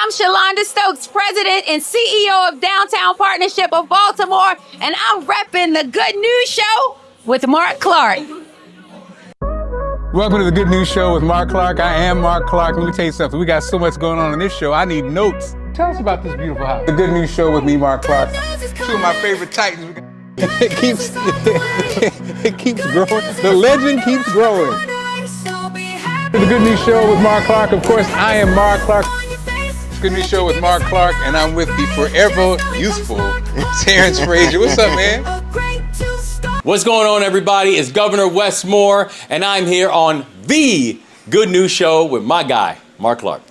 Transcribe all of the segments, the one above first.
I'm Shalonda Stokes, President and CEO of Downtown Partnership of Baltimore, and I'm repping the Good News Show with Marc Clarke. Welcome to the Good News Show with Marc Clarke. I am Marc Clarke. Let me tell you something. We got so much going on in this show. I need notes. Tell us about this beautiful house. The Good News Show with me, Marc Clarke. Two of my favorite titans. It keeps growing. The legend keeps growing. The Good News Show with Marc Clarke. Of course, I am Marc Clarke. Good News Show with Marc Clarke, and I'm with the forever youthful Terrence Frazier. What's up, man? What's going on, everybody? It's Governor Wes Moore, and I'm here on the Good News Show with my guy, Marc Clarke.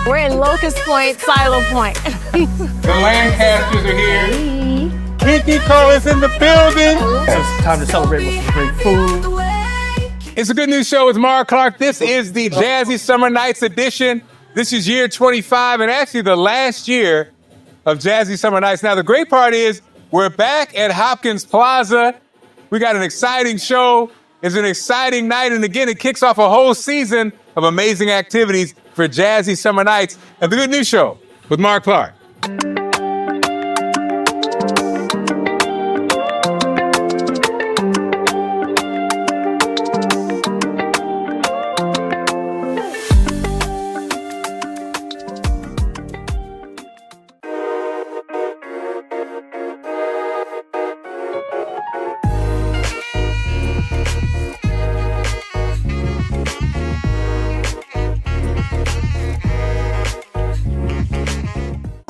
We're in Locust Point, Silo Point. The Lancasters are here. Kiki Cole is in the building. It's time to celebrate with some great food. It's a Good News Show with Marc Clarke. This is the Jazzy Summer Nights edition. This is year 25, and actually the last year of Jazzy Summer Nights. Now, the great part is we're back at Hopkins Plaza. We got an exciting show. It's an exciting night, and again, it kicks off a whole season of amazing activities for Jazzy Summer Nights at the Good News Show with Marc Clarke.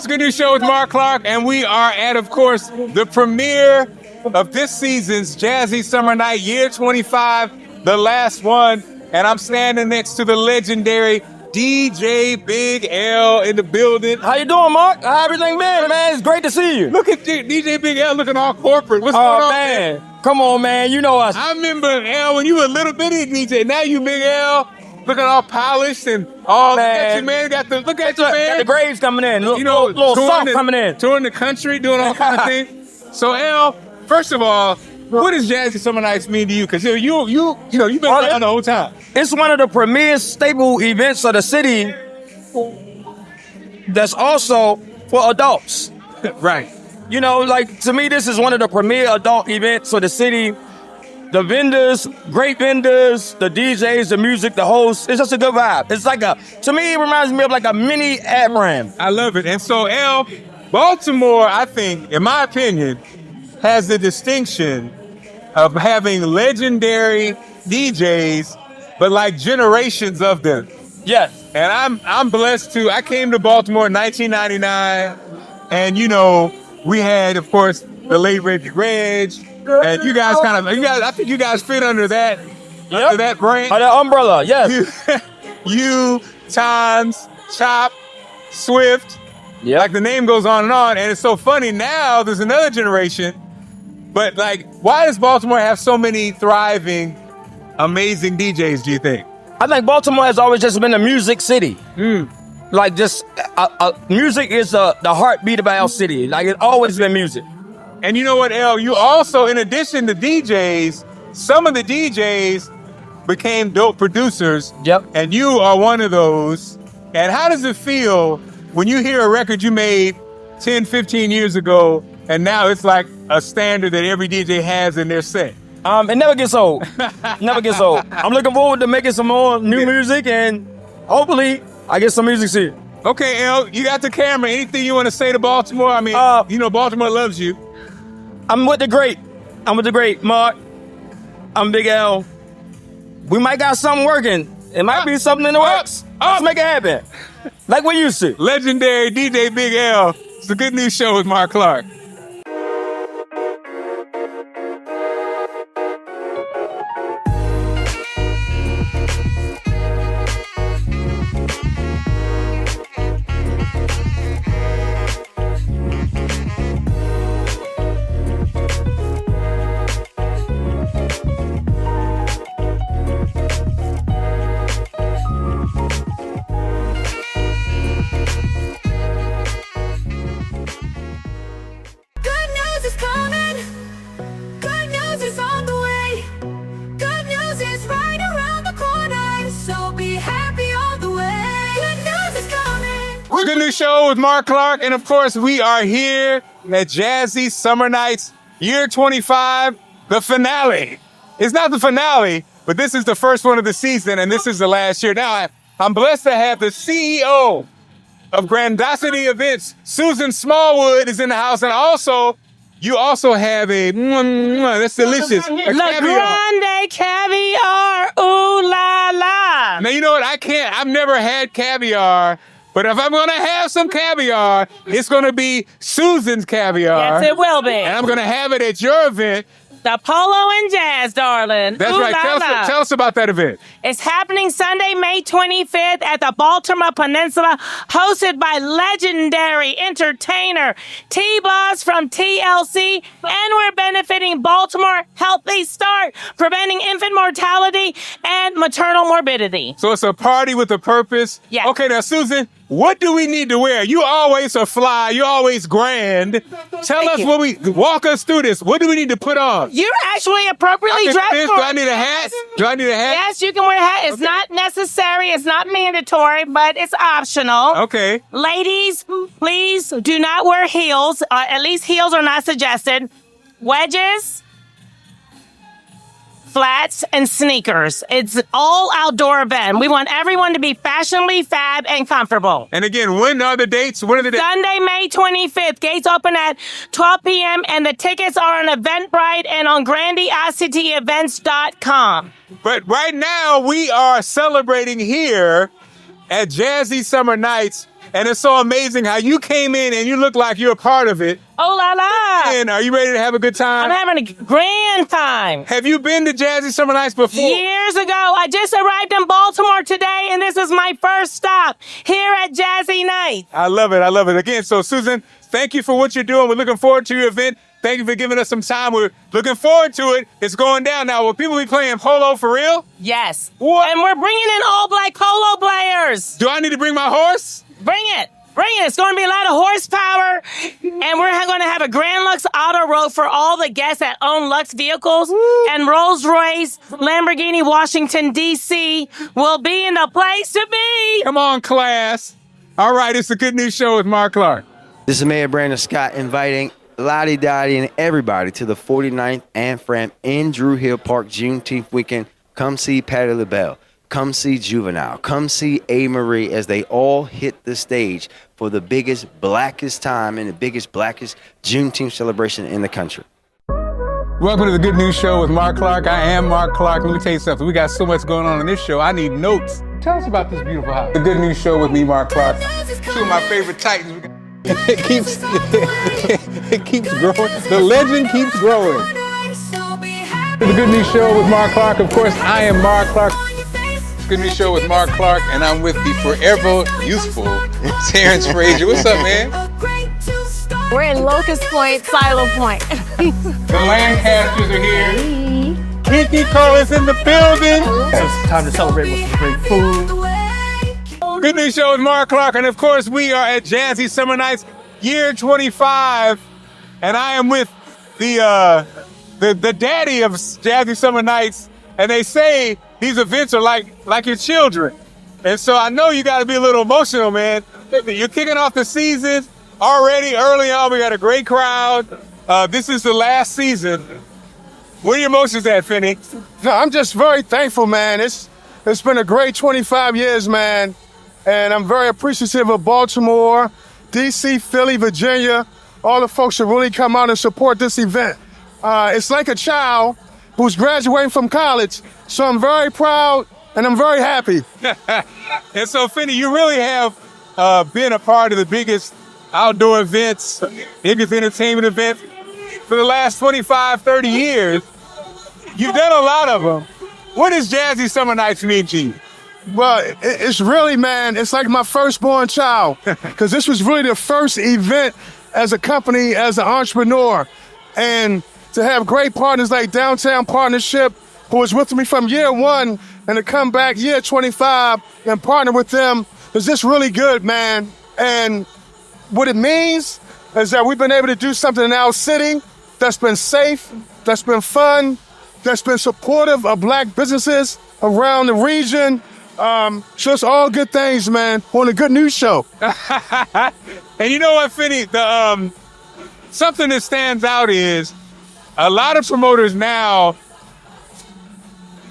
Good News Show with Marc Clarke, and we are at, of course, the premiere of this season's Jazzy Summer Night, year 25, the last one, and I'm standing next to the legendary DJ Big L in the building. How you doing, Mark? How everything been, man? It's great to see you. Look at DJ Big L looking all corporate. What's going on, man? Come on, man. You know us. I remember L when you were a little bitty DJ. Now you Big L. Looking all polished and all that, man. Got the look at you, man. Got the graves coming in. You know, little salt coming in. Touring the country, doing all kinds of things. So, L, first of all, what does Jazzy Summer Nights mean to you? Because you've been around the whole time. It's one of the premier staple events of the city. That's also for adults. Right. You know, like to me, this is one of the premier adult events of the city. The vendors, great vendors, the DJs, the music, the hosts. It's just a good vibe. It's like to me, it reminds me of like a mini ad brand. I love it. And so, L, Baltimore, I think, in my opinion, has the distinction of having legendary DJs, but like generations of them. Yes. And I'm blessed to, I came to Baltimore in 1999, and we had, of course, the late Reggie Reg. And you guys I think you guys fit under that, under that brand. Under that umbrella, yes. You, Times, Chop, Swift. Yeah. Like the name goes on, and it's so funny. Now there's another generation, but like, why does Baltimore have so many thriving, amazing DJs, do you think? I think Baltimore has always just been a music city. Like just, music is the heartbeat of our city. Like it's always been music. And you know what, L? You also, in addition to DJs, some of the DJs became dope producers. Yep. And you are one of those. And how does it feel when you hear a record you made 10, 15 years ago, and now it's like a standard that every DJ has in their set? It never gets old. Never gets old. I'm looking forward to making some more new music, and hopefully I get some music soon. Okay, L, you got the camera. Anything you want to say to Baltimore? I mean, Baltimore loves you. I'm with the great. Mark. I'm Big L. We might got something working. It might be something in the works. Let's make it happen. Like we used to. Legendary DJ Big L. It's the Good News Show with Marc Clarke. Good News Show with Marc Clarke. And of course, we are here at Jazzy Summer Nights, year 25, the finale. It's not the finale, but this is the first one of the season, and this is the last year. Now, I'm blessed to have the CEO of Grandiosity Events, Susan Smallwood, is in the house, and also, you also have a, that's delicious, a La caviar. Grande caviar, ooh la la. Now, you know what, I've never had caviar, but if I'm gonna have some caviar, it's gonna be Susan's caviar. Yes, it will be. And I'm gonna have it at your event. The Polo and Jazz, darling. That's ooh right, la la. tell us about that event. It's happening Sunday, May 25th at the Baltimore Peninsula, hosted by legendary entertainer T-Boss from TLC, and we're benefiting Baltimore Healthy Start, preventing infant mortality and maternal morbidity. So it's a party with a purpose. Yeah. Okay, now Susan, what do we need to wear? You always are fly, you always grand. Tell us walk us through this. What do we need to put on? You're actually appropriately dressed Do for I need a hat? Do I need a hat? Yes, you can wear a hat. It's not necessary. It's not mandatory, but it's optional. Okay. Ladies, please do not wear heels. At least heels are not suggested. Wedges, flats, and sneakers. It's all outdoor event. We want everyone to be fashionably fab and comfortable. And again, when are the dates? When are the dates? Sunday, May 25th. Gates open at 12 p.m. and the tickets are on Eventbrite and on grandiosityevents.com. But right now, we are celebrating here at Jazzy Summer Nights. And it's so amazing how you came in and you look like you're a part of it. Oh la la! And are you ready to have a good time? I'm having a grand time. Have you been to Jazzy Summer Nights before? Years ago, I just arrived in Baltimore today, and this is my first stop here at Jazzy Nights. I love it. I love it. Again, so Susan, thank you for what you're doing. We're looking forward to your event. Thank you for giving us some time. We're looking forward to it. It's going down now. Will people be playing polo for real? Yes. What? And we're bringing in all black polo players. Do I need to bring my horse? Bring it. Bring it. It's going to be a lot of horsepower. And we're going to have a Grand Lux Auto Road for all the guests that own Lux vehicles. And Rolls Royce, Lamborghini, Washington, D.C. will be in the place to be. Come on, class. All right, it's the Good News Show with Marc Clarke. This is Mayor Brandon Scott inviting Lottie Dottie and everybody to the 49th AmFram in Drew Hill Park Juneteenth weekend. Come see Patti LaBelle. Come see Juvenile. Come see A. Marie as they all hit the stage for the biggest, blackest time and the biggest, blackest Juneteenth celebration in the country. Welcome to the Good News Show with Marc Clarke. I am Marc Clarke. Let me tell you something. We got so much going on in this show. I need notes. Tell us about this beautiful house. The Good News Show with me, Marc Clarke. Two of my favorite Titans. It keeps growing. The legend keeps growing. The Good News Show with Marc Clarke. Of course, I am Marc Clarke. Good News Show with Marc Clarke, and I'm with the forever youthful Terrence Frazier. What's up, man? We're in Locust Point, Silo Point. The Lancasters are here. Kiki Cole is in the building. It's time to celebrate with some great food. Good News Show with Marc Clarke, and of course, we are at Jazzy Summer Nights, year 25, and I am with the daddy of Jazzy Summer Nights, and they say these events are like your children. And so I know you got to be a little emotional, man. You're kicking off the season already early on. We got a great crowd. This is the last season. Where are your emotions at, Finney? No, I'm just very thankful, man. It's been a great 25 years, man. And I'm very appreciative of Baltimore, D.C., Philly, Virginia, all the folks that really come out and support this event. It's like a child who's graduating from college. So I'm very proud and I'm very happy. And so, Finney, you really have been a part of the biggest outdoor events, biggest entertainment events for the last 25, 30 years. You've done a lot of them. What does Jazzy Summer Nights mean to you? Well, it's really, man, it's like my firstborn child, because this was really the first event as a company, as an entrepreneur. And to have great partners like Downtown Partnership, who was with me from year one, and to come back year 25 and partner with them is just really good, man. And what it means is that we've been able to do something in our city that's been safe, that's been fun, that's been supportive of black businesses around the region. So it's all good things, man, on a good news show. And you know what, Finney? Something that stands out is a lot of promoters now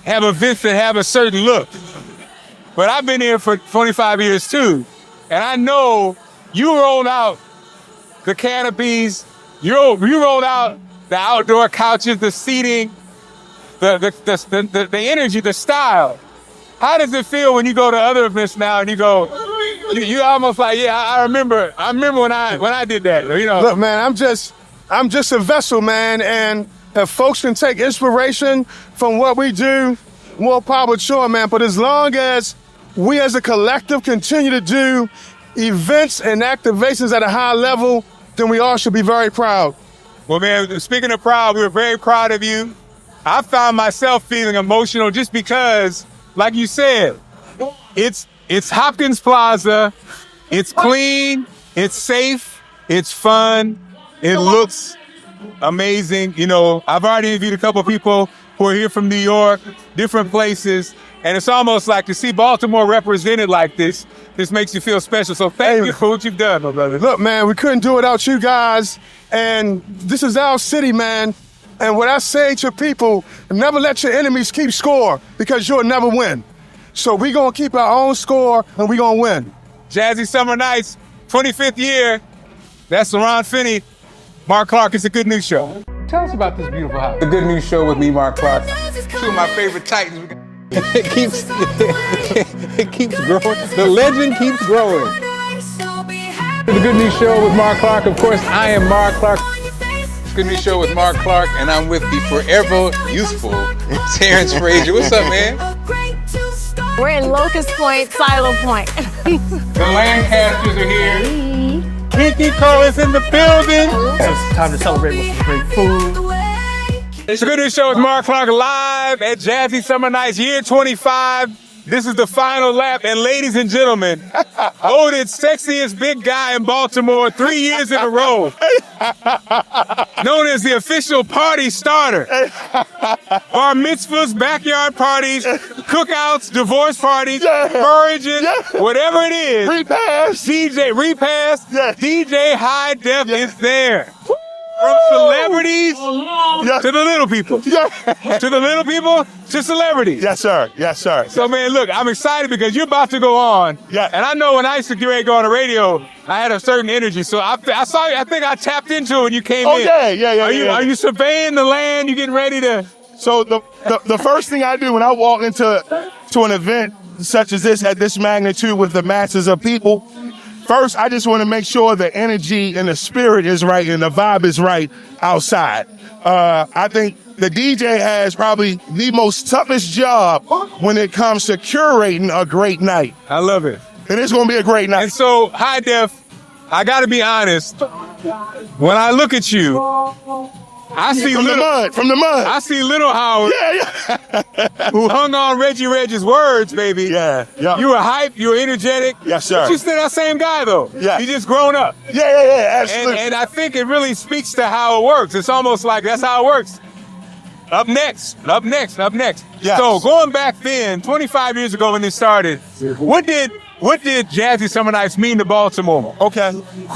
have events that have a certain look. But I've been here for 25 years too. And I know you rolled out the canopies, you rolled out the outdoor couches, the seating, the energy, the style. How does it feel when you go to other events now and you go, you almost like, yeah, I remember when I did that, you know? Look, man, I'm just a vessel, man, and if folks can take inspiration from what we do, more power to them, man. But as long as we as a collective continue to do events and activations at a high level, then we all should be very proud. Well, man, speaking of proud, we're very proud of you. I found myself feeling emotional just because, like you said, it's Hopkins Plaza, it's clean, it's safe, it's fun, it looks amazing. You know, I've already interviewed a couple of people who are here from New York, different places, and it's almost like to see Baltimore represented like this makes you feel special. So thank you for what you've done, my brother. Look, man, we couldn't do it without you guys, and this is our city, man. And what I say to people, never let your enemies keep score because you'll never win. So we gonna keep our own score and we gonna win. Jazzy Summer Nights, 25th year. That's Ron Finney. Marc Clarke, it's a Good News Show. Tell us about this beautiful house. The Good News Show with me, Marc Clarke. Two of my favorite titans. It keeps growing. The legend keeps growing. The Good News Show with Marc Clarke. Of course, I am Marc Clarke. Good News Show with Marc Clarke, and I'm with the forever youthful Terrence Frazier. What's up, man? We're in Locust Point, Silo Point. The Lancasters are here. Kiki Cole is in the building. It's time to celebrate with some great food. It's a Good News Show with Marc Clarke live at Jazzy Summer Nights, year 25. This is the final lap, and ladies and gentlemen, voted sexiest big guy in Baltimore 3 years in a row. Known as the official party starter. Bar mitzvahs, backyard parties, cookouts, divorce parties, marriages, whatever it is. Repass. DJ High Def is there. From celebrities to the little people. To the little people to celebrities. Yes, sir. Yes, sir. So, man, look, I'm excited because you're about to go on. Yeah. And I know when I used to get ready to go on the radio, I had a certain energy. So I saw you. I think I tapped into it when you came in. Are you surveying the land? You getting ready to? So the first thing I do when I walk into an event such as this at this magnitude with the masses of people, first, I just want to make sure the energy and the spirit is right and the vibe is right outside. I think the DJ has probably the most toughest job when it comes to curating a great night. I love it. And it's going to be a great night. And so, High Def, I got to be honest. When I look at you, I see from the mud. I see Little Howard, who hung on Reggie Regg's words, baby. Yeah. You were hype, you were energetic. Yes, sir. But you still that same guy, though. Yeah. You just grown up. Yeah, absolutely. And I think it really speaks to how it works. It's almost like that's how it works. Up next. Yes. So going back then, 25 years ago when this started, what did Jazzy Summer Nights mean to Baltimore? Okay.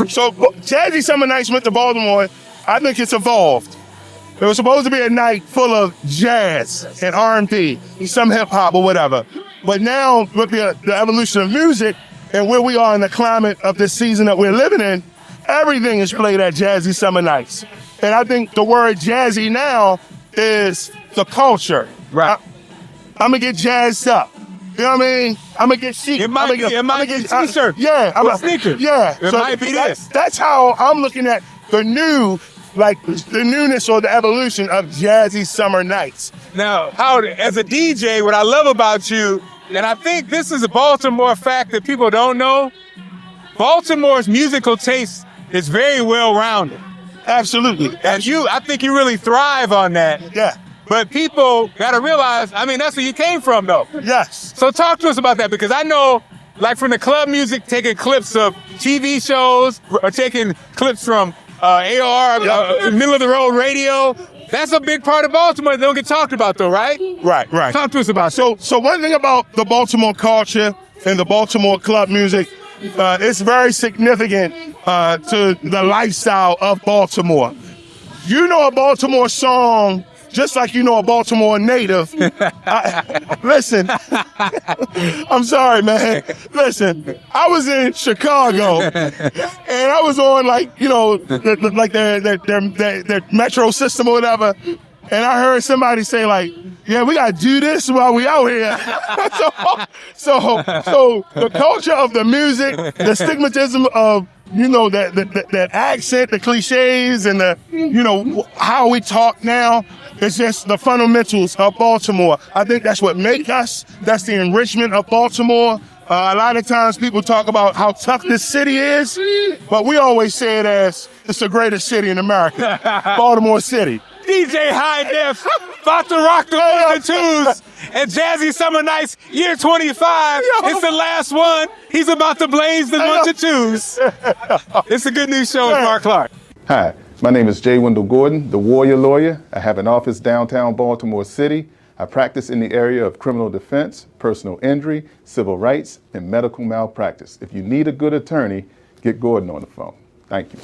So Jazzy Summer Nights went to Baltimore. I think it's evolved. It was supposed to be a night full of jazz and R&B, some hip hop or whatever. But now with the evolution of music and where we are in the climate of this season that we're living in, everything is played at Jazzy Summer Nights. And I think the word jazzy now is the culture. Right. I'm going to get jazzed up. You know what I mean? I'm going to get chic. It might be a t-shirt. Yeah. Or sneakers. Yeah. It might be this. That's how I'm looking at the newness or the evolution of Jazzy Summer Nights. Now, Howard, as a DJ, what I love about you, and I think this is a Baltimore fact that people don't know, Baltimore's musical taste is very well-rounded. Absolutely. And I think you really thrive on that. Yeah. But people got to realize, that's where you came from, though. Yes. So talk to us about that, because I know, like from the club music, taking clips of TV shows or taking clips from AR, middle of the road radio. That's a big part of Baltimore that don't get talked about, though, right? Right. Talk to us about it. So one thing about the Baltimore culture and the Baltimore club music, it's very significant to the lifestyle of Baltimore. You know a Baltimore song just like you know a Baltimore native. Listen, I'm sorry, man. Listen, I was in Chicago, and I was on their metro system or whatever, and I heard somebody say like, "Yeah, we gotta do this while we out here." so the culture of the music, the stigmatism of that accent, the cliches, and how we talk now. It's just the fundamentals of Baltimore. I think that's what makes us. That's the enrichment of Baltimore. A lot of times people talk about how tough this city is, but we always say it as it's the greatest city in America, Baltimore City. DJ High Def, about to rock the ones and twos, and Jazzy Summer Nights, year 25. It's the last one. He's about to blaze the ones and twos. It's a Good News Show with Marc Clarke. Hi, my name is Jay Wendell Gordon, the Warrior Lawyer. I have an office downtown Baltimore City. I practice in the area of criminal defense, personal injury, civil rights, and medical malpractice. If you need a good attorney, get Gordon on the phone. Thank you.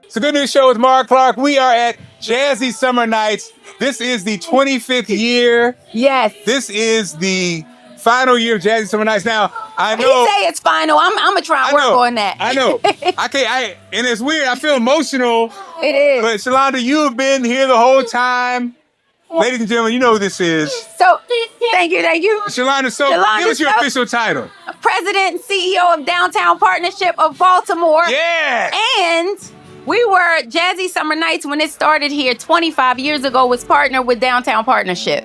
It's a Good News Show with Marc Clarke. We are at Jazzy Summer Nights. This is the 25th year. Yes. This is the final year of Jazzy Summer Nights. Now, I know. He say it's final. I'm gonna try and work on that. I know. And it's weird. I feel emotional. It is. But Shalonda, you have been here the whole time. Ladies and gentlemen, you know who this is. So, thank you. Shalonda, give us your official title. President and CEO of Downtown Partnership of Baltimore. Yeah. And we were Jazzy Summer Nights when it started here 25 years ago, was partnered with Downtown Partnership.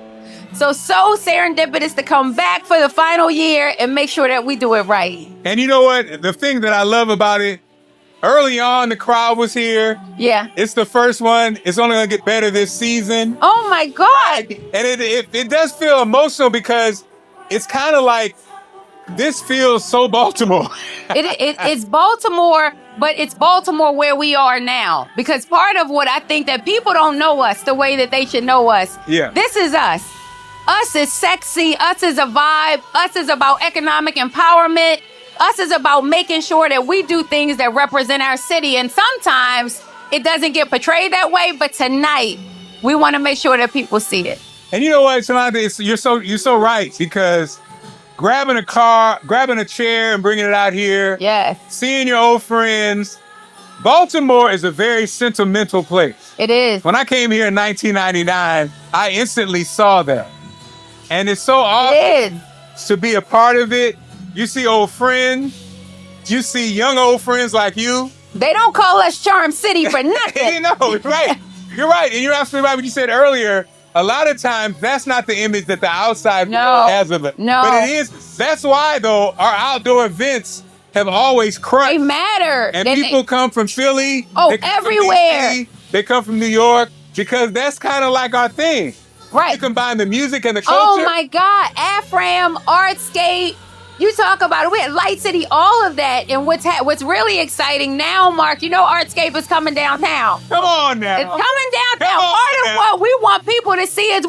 So serendipitous to come back for the final year and make sure that we do it right. And you know what? The thing that I love about it, early on, the crowd was here. Yeah. It's the first one. It's only going to get better this season. Oh, my God. And it does feel emotional because it's kind of like this feels so Baltimore. It's Baltimore, but it's Baltimore where we are now. Because part of what I think that people don't know us the way that they should know us. Yeah. This is us. Us is sexy. Us is a vibe. Us is about economic empowerment. Us is about making sure that we do things that represent our city. And sometimes it doesn't get portrayed that way. But tonight, we want to make sure that people see it. And you know what, Shalonda? You're so right, because grabbing a car, grabbing a chair and bringing it out here. Yes. Seeing your old friends. Baltimore is a very sentimental place. It is. When I came here in 1999, I instantly saw that. And it's so awesome to be a part of it. You see old friends. You see young old friends like you. They don't call us Charm City for nothing. You know, right. You're right. And you're absolutely right what you said earlier. A lot of times, that's not the image that the outside has of it. No. But it is. That's why, though, our outdoor events have always crushed. They matter. And people come from Philly. Oh, they come everywhere. From DC, they come from New York, because that's kind of like our thing. Right. You combine the music and the culture. Oh, my God. Afram, Artscape. You talk about it. We had Light City, all of that. And what's really exciting now, Mark, Artscape is coming downtown. Come on now. It's coming downtown. Part of what we want people to see is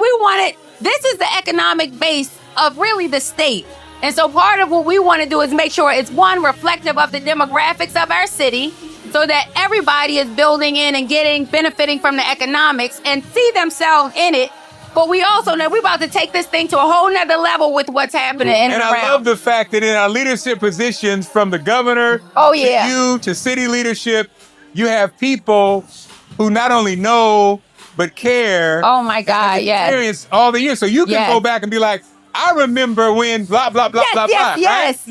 this is the economic base of really the state. And so part of what we want to do is make sure it's reflective of the demographics of our city, so that everybody is building in and benefiting from the economics and see themselves in it. But we also know we're about to take this thing to a whole nother level with what's happening in and around. I love the fact that in our leadership positions, from the governor to you to city leadership, you have people who not only know but care. Oh my God, experience all the years. So you can go back and be like, I remember when blah, blah, blah, blah, blah. Yes.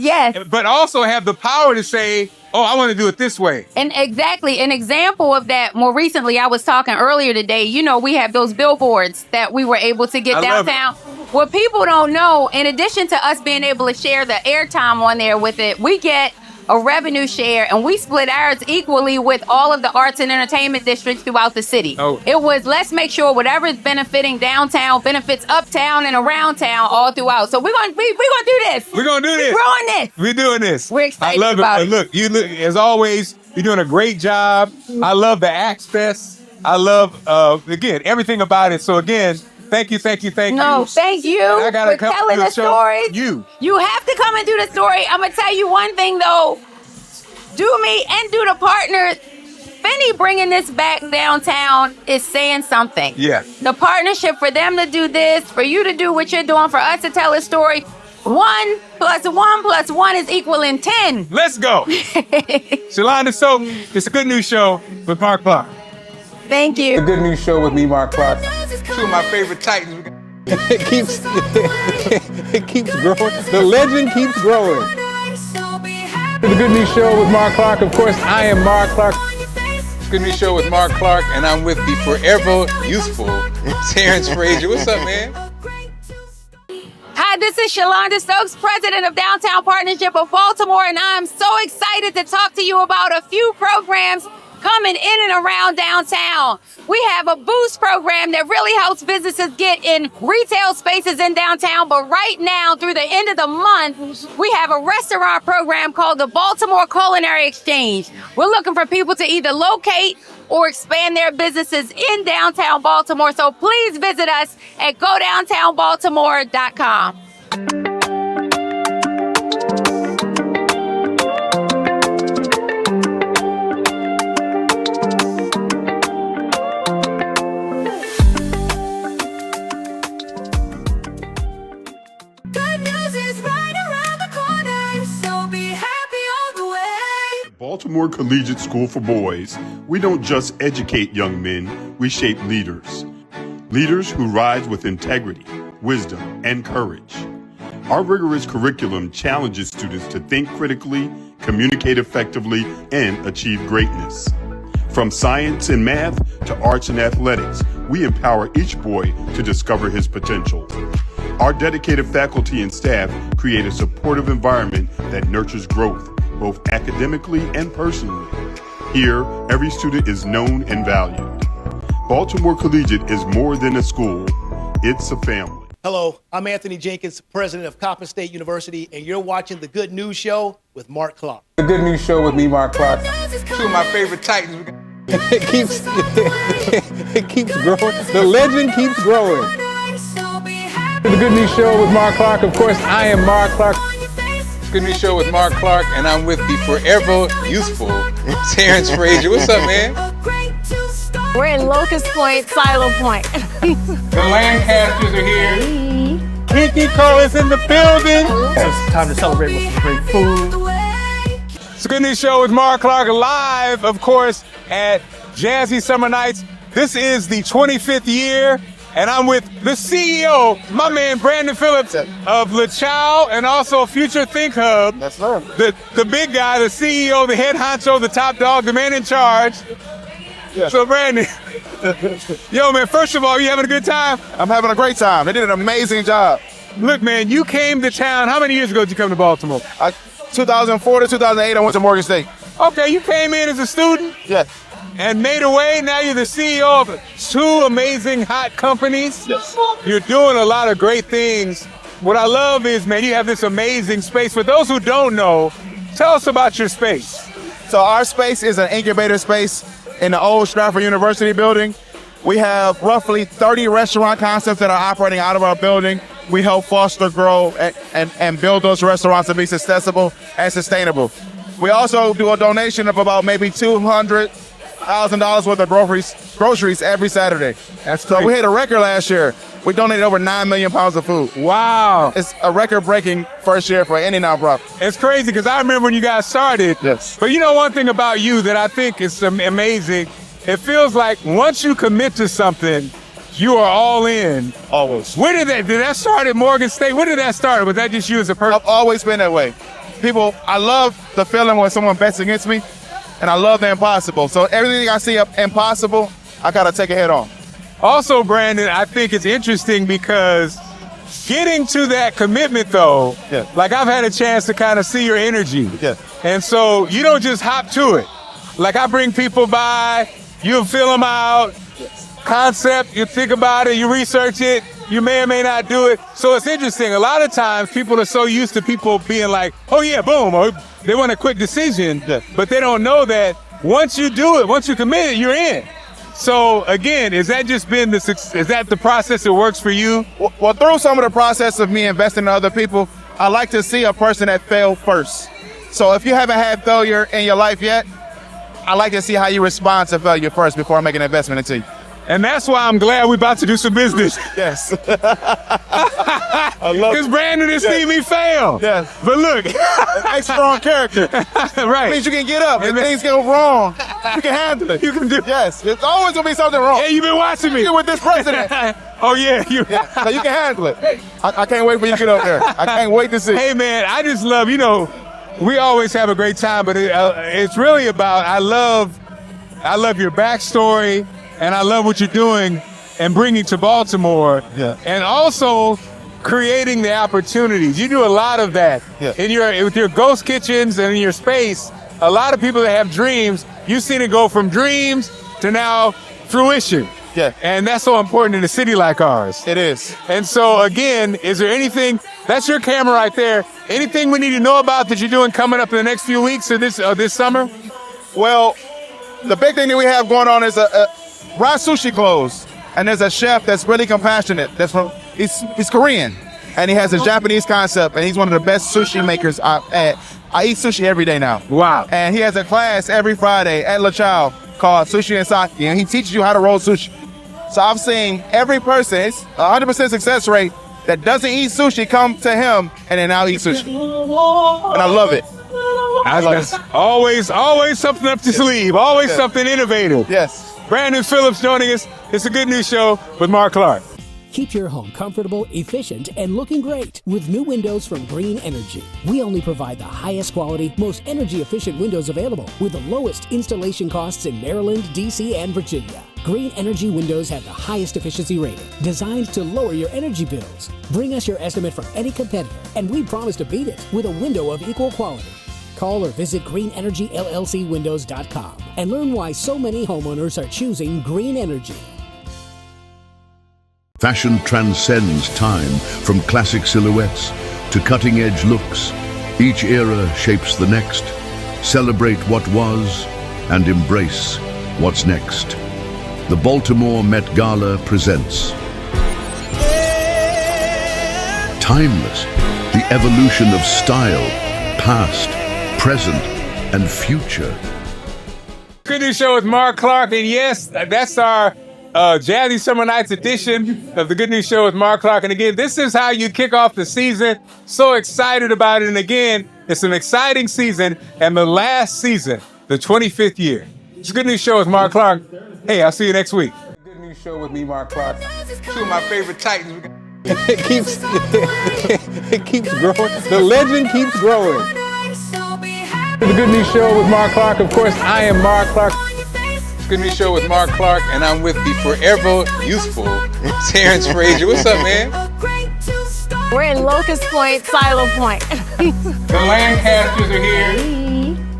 But also have the power to say, oh, I want to do it this way. And exactly, an example of that, more recently, I was talking earlier today, we have those billboards that we were able to get downtown. What people don't know, in addition to us being able to share the airtime on there with it, we get a revenue share, and we split ours equally with all of the arts and entertainment districts throughout the city. Oh. It was, let's make sure whatever is benefiting downtown benefits uptown and around town all throughout. So we're gonna do this. We're gonna do this. We're on this. We're doing this. We're excited I love about it. Look, as always, you're doing a great job. I love the Axe Fest. I love, again, everything about it. So again, thank you. No, thank you I gotta for come telling to the show. story. You have to come and do the story. I'm gonna tell you one thing though. Do me and do the partner. Finney bringing this back downtown is saying something. Yeah. The partnership for them to do this, for you to do what you're doing, for us to tell a story. 1 + 1 + 1 is equaling 10. Let's go. Shalonda, so it's a good news show with Marc Clarke. Thank you. The good news show with me, Marc Clarke. Two of my favorite Titans. It keeps growing. The legend keeps growing. The good news show with Marc Clarke. Of course, I am Marc Clarke. Good news show with Marc Clarke, and I'm with the forever youthful Terrence Frazier. What's up, man? Hi, this is Shalonda Stokes, president of Downtown Partnership of Baltimore, and I'm so excited to talk to you about a few programs coming in and around downtown. We have a boost program that really helps businesses get in retail spaces in downtown, but right now, through the end of the month, we have a restaurant program called the Baltimore Culinary Exchange. We're looking for people to either locate or expand their businesses in downtown Baltimore, so please visit us at godowntownbaltimore.com. Baltimore Collegiate School for Boys, we don't just educate young men, we shape leaders. Leaders who rise with integrity, wisdom, and courage. Our rigorous curriculum challenges students to think critically, communicate effectively, and achieve greatness. From science and math to arts and athletics, we empower each boy to discover his potential. Our dedicated faculty and staff create a supportive environment that nurtures growth, both academically and personally. Here, every student is known and valued. Baltimore Collegiate is more than a school, it's a family. Hello, I'm Anthony Jenkins, president of Coppin State University, and you're watching The Good News Show with Marc Clarke. The good news show with me, Marc Clarke. Two of my favorite Titans. It keeps growing. The legend keeps growing. The good news show with Marc Clarke. Of course, I am Marc Clarke. Good news show with Marc Clarke, and I'm with the forever youthful Terrence Frazier. What's up, man? We're in Locust Point, Silo Point. The Lancasters are here. Pinky Cole is in the building. It's time to celebrate with some great food. It's a good news show with Marc Clarke, live, of course, at Jazzy Summer Nights. This is the 25th year. And I'm with the CEO, my man Brandon Phillips of Le Chow, and also Future Think Hub. That's right. The big guy, the CEO, the head honcho, the top dog, the man in charge. Yeah. So Brandon, yo man, first of all, you having a good time? I'm having a great time. They did an amazing job. Look man, you came to town, how many years ago did you come to Baltimore? 2004 to 2008, I went to Morgan State. Okay, you came in as a student? Yes. And made a way. Now you're the CEO of two amazing hot companies. Yes. You're doing a lot of great things. What I love is, man, you have this amazing space. For those who don't know, tell us about your space. So our space is an incubator space in the old Stratford University building. We have roughly 30 restaurant concepts that are operating out of our building. We help foster, grow, and build those restaurants to be accessible and sustainable. We also do a donation of about maybe $200,000 worth of groceries every Saturday. So we hit a record last year. We donated over 9 million pounds of food. Wow. It's a record-breaking first year for any nonprofit. It's crazy because I remember when you guys started. Yes. But you know one thing about you that I think is amazing, it feels like once you commit to something, you are all in. Always. Where did that start at Morgan State? Where did that start? Was that just you as a person? I've always been that way. I love the feeling when someone bets against me, and I love the impossible. So everything I see impossible, I gotta take it head on. Also, Brandon, I think it's interesting because getting to that commitment though, like I've had a chance to kind of see your energy. Yeah. And so you don't just hop to it. Like I bring people by, you fill them out, concept, you think about it, you research it, you may or may not do it. So it's interesting. A lot of times people are so used to people being like, oh yeah, boom, or they want a quick decision, but they don't know that once you do it, once you commit it, you're in. So again, is that the process that works for you? Well, through some of the process of me investing in other people, I like to see a person that failed first. So if you haven't had failure in your life yet, I like to see how you respond to failure first before I make an investment into you. And that's why I'm glad we're about to do some business. Yes. I love because Brandon has seen me fail. Yes. But look. A strong character. Right. It means you can get up. If things go wrong, you can handle it. You can do it. Yes. There's always going to be something wrong. Hey, you've been watching me. You're with this president. Oh, yeah. So you can handle it. I can't wait for you to get up there. I can't wait to see. Hey, man, I just love, we always have a great time, but it's really about, I love your backstory, and I love what you're doing and bringing to Baltimore, and also creating the opportunities. You do a lot of that with your ghost kitchens and in your space. A lot of people that have dreams, you've seen it go from dreams to now fruition. Yeah. And that's so important in a city like ours. It is. And so again, is there anything, that's your camera right there, anything we need to know about that you're doing coming up in the next few weeks or this summer? Well, the big thing that we have going on is Raw Sushi closed, and there's a chef that's really compassionate. He's Korean, and he has a Japanese concept, and he's one of the best sushi makers I've had. I eat sushi every day now. Wow. And he has a class every Friday at La Chow called Sushi and Sake, and he teaches you how to roll sushi. So I've seen every person, it's 100% success rate, that doesn't eat sushi come to him, and then now eat sushi. And I love it. That's always something up your sleeve, always something innovative. Yes. Brandon Phillips joining us. It's a Good News Show with Marc Clarke. Keep your home comfortable, efficient, and looking great with new windows from Green Energy. We only provide the highest quality, most energy-efficient windows available with the lowest installation costs in Maryland, D.C., and Virginia. Green Energy windows have the highest efficiency rating, designed to lower your energy bills. Bring us your estimate from any competitor, and we promise to beat it with a window of equal quality. Call or visit greenenergyllcwindows.com and learn why so many homeowners are choosing Green Energy. Fashion transcends time, from classic silhouettes to cutting-edge looks. Each era shapes the next. Celebrate what was and embrace what's next. The Baltimore Met Gala presents Timeless, the evolution of style, past, present, and future. Good News Show with Marc Clarke, and yes, that's our Jazzy Summer Nights edition of the Good News Show with Marc Clarke. And again, this is how you kick off the season. So excited about it. And again, it's an exciting season and the last season, the 25th year. It's a Good News Show with Marc Clarke. Hey, I'll see you next week. Good News Show with me, Marc Clarke. Two of my favorite Titans. It keeps growing. The legend keeps growing. The Good News Show with Marc Clarke. Of course, I am Marc Clarke. It's Good News Show with Marc Clarke, and I'm with the forever youthful Terrence Frazier. What's up, man? We're in Locust Point, Silo Point. The Lancasters are here.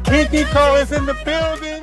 Kiki Cole is in the building.